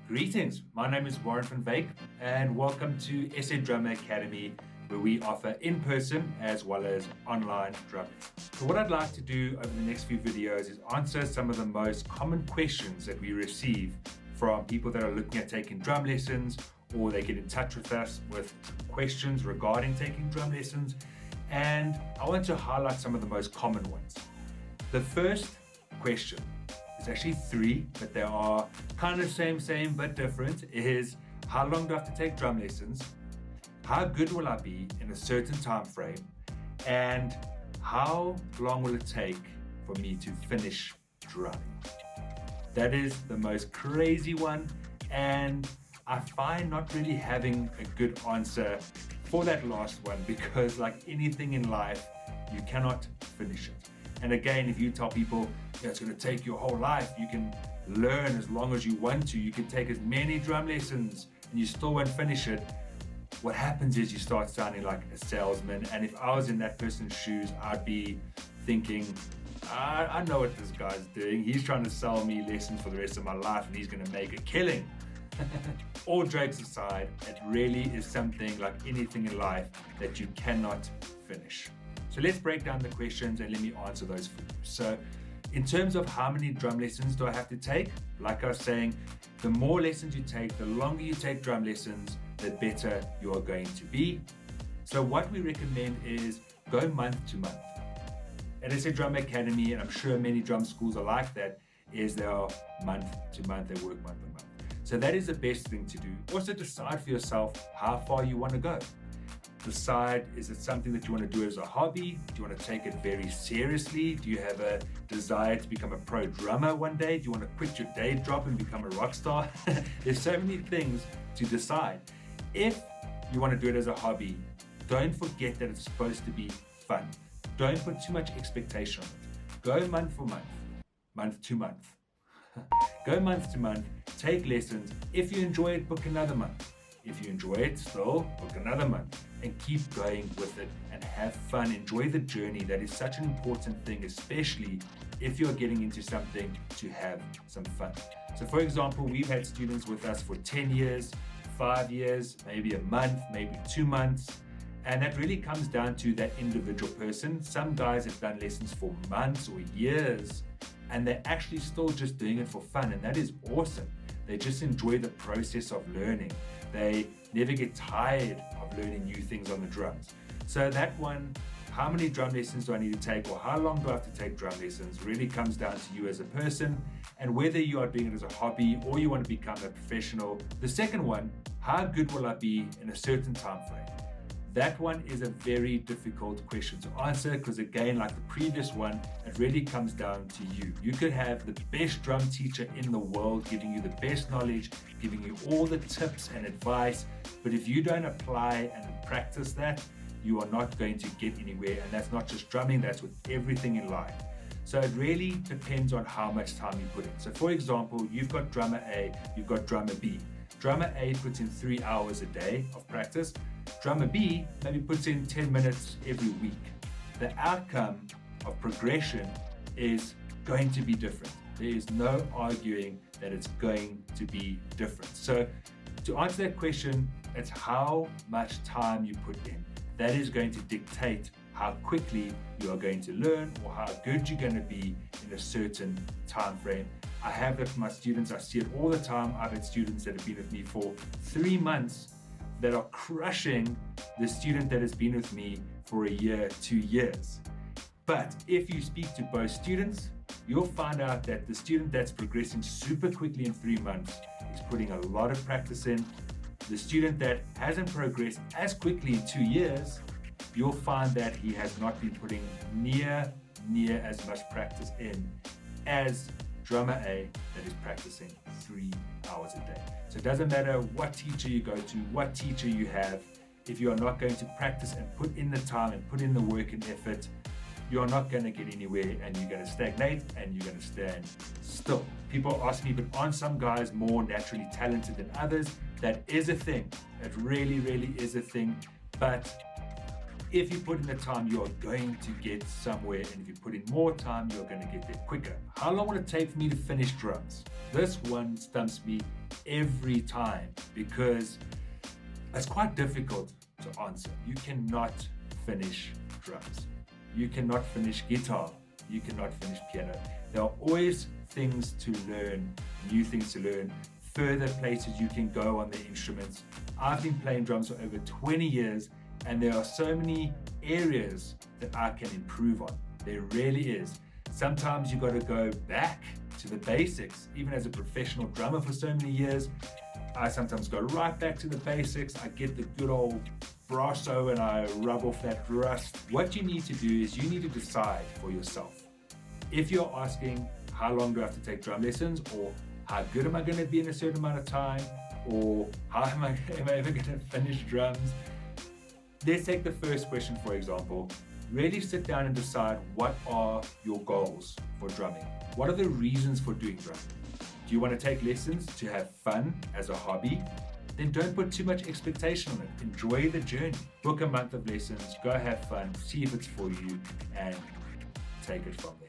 Greetings, my name is Warren van Wyk and welcome to SA Drummer Academy, where we offer in-person as well as online drumming. So what I'd like to do over the next few videos is answer some of the most common questions that we receive from people that are looking at taking drum lessons, or they get in touch with us with questions regarding taking drum lessons, and I want to highlight some of the most common ones. The first question, it's actually three, but they are kind of same but different, is how long do I have to take drum lessons? How good will I be in a certain time frame? And how long will it take for me to finish drumming? That is the most crazy one, and I find not really having a good answer for that last one, because like anything in life, you cannot finish it. And again, if you tell people it's going to take your whole life, you can learn as long as you want to, you can take as many drum lessons and you still won't finish it, what happens is you start sounding like a salesman. And if I was in that person's shoes, I'd be thinking, I know what this guy's doing. He's trying to sell me lessons for the rest of my life and he's going to make a killing. All jokes aside, it really is something like anything in life that you cannot finish. So let's break down the questions and let me answer those for you. So in terms of how many drum lessons do I have to take? Like I was saying, the more lessons you take, the longer you take drum lessons, the better you are going to be. So what we recommend is go month to month. At SA Drum Academy, and I'm sure many drum schools are like that, is they are month to month, they work month to month. So that is the best thing to do. Also decide for yourself how far you want to go. Decide, is it something that you want to do as a hobby? Do you want to take it very seriously? Do you have a desire to become a pro drummer one day? Do you want to quit your day job and become a rock star? There's so many things to decide. If you want to do it as a hobby, don't forget that it's supposed to be fun. Don't put too much expectation on it. Go month for month, month to month. Go month to month, take lessons. If you enjoy it, book another month. If you enjoy it, still book another month, and keep going with it and have fun. Enjoy the journey. That is such an important thing, especially if you're getting into something, to have some fun. So for example, we've had students with us for 10 years, 5 years, maybe a month, maybe 2 months. And that really comes down to that individual person. Some guys have done lessons for months or years, and they're actually still just doing it for fun. And that is awesome. They just enjoy the process of learning. They never get tired of learning new things on the drums. So that one, how many drum lessons do I need to take, or how long do I have to take drum lessons, really comes down to you as a person and whether you are doing it as a hobby or you want to become a professional. The second one, how good will I be in a certain time frame? That one is a very difficult question to answer, because again, like the previous one, it really comes down to you. You could have the best drum teacher in the world giving you the best knowledge, giving you all the tips and advice, but if you don't apply and practice that, you are not going to get anywhere. And that's not just drumming, that's with everything in life. So it really depends on how much time you put in. So for example, you've got drummer A, you've got drummer B. Drummer A puts in 3 hours a day of practice. Drummer B maybe puts in 10 minutes every week. The outcome of progression is going to be different. There is no arguing that it's going to be different. So to answer that question, it's how much time you put in. That is going to dictate how quickly you are going to learn or how good you're going to be in a certain time frame. I have that for my students. I see it all the time. I've had students that have been with me for 3 months that are crushing the student that has been with me for a year, 2 years. But if you speak to both students, you'll find out that the student that's progressing super quickly in 3 months is putting a lot of practice in. The student that hasn't progressed as quickly in 2 years, you'll find that he has not been putting near as much practice in as drummer A that is practicing 3 hours a day. So it doesn't matter what teacher you go to, what teacher you have, if you are not going to practice and put in the time and put in the work and effort, you are not going to get anywhere and you're going to stagnate and you're going to stand still. People ask me, but aren't some guys more naturally talented than others? That is a thing. It really is a thing. But If you put in the time, you're going to get somewhere, and if you put in more time, you're going to get there quicker. How long will it take for me to finish drums? This one stumps me every time because it's quite difficult to answer. You cannot finish drums. You cannot finish guitar. You cannot finish piano. There are always things to learn, new things to learn, further places you can go on the instruments. I've been playing drums for over 20 years, and there are so many areas that I can improve on. There really is. Sometimes you got to go back to the basics. Even as a professional drummer for so many years, I sometimes go right back to the basics. I get the good old brasso and I rub off that rust. What you need to do is you need to decide for yourself. If you're asking, how long do I have to take drum lessons, or how good am I going to be in a certain amount of time, or how am I ever going to finish drums? Let's take the first question, for example. Really sit down and decide, what are your goals for drumming? What are the reasons for doing drumming? Do you want to take lessons to have fun as a hobby? Then don't put too much expectation on it. Enjoy the journey. Book a month of lessons, go have fun, see if it's for you, and take it from there.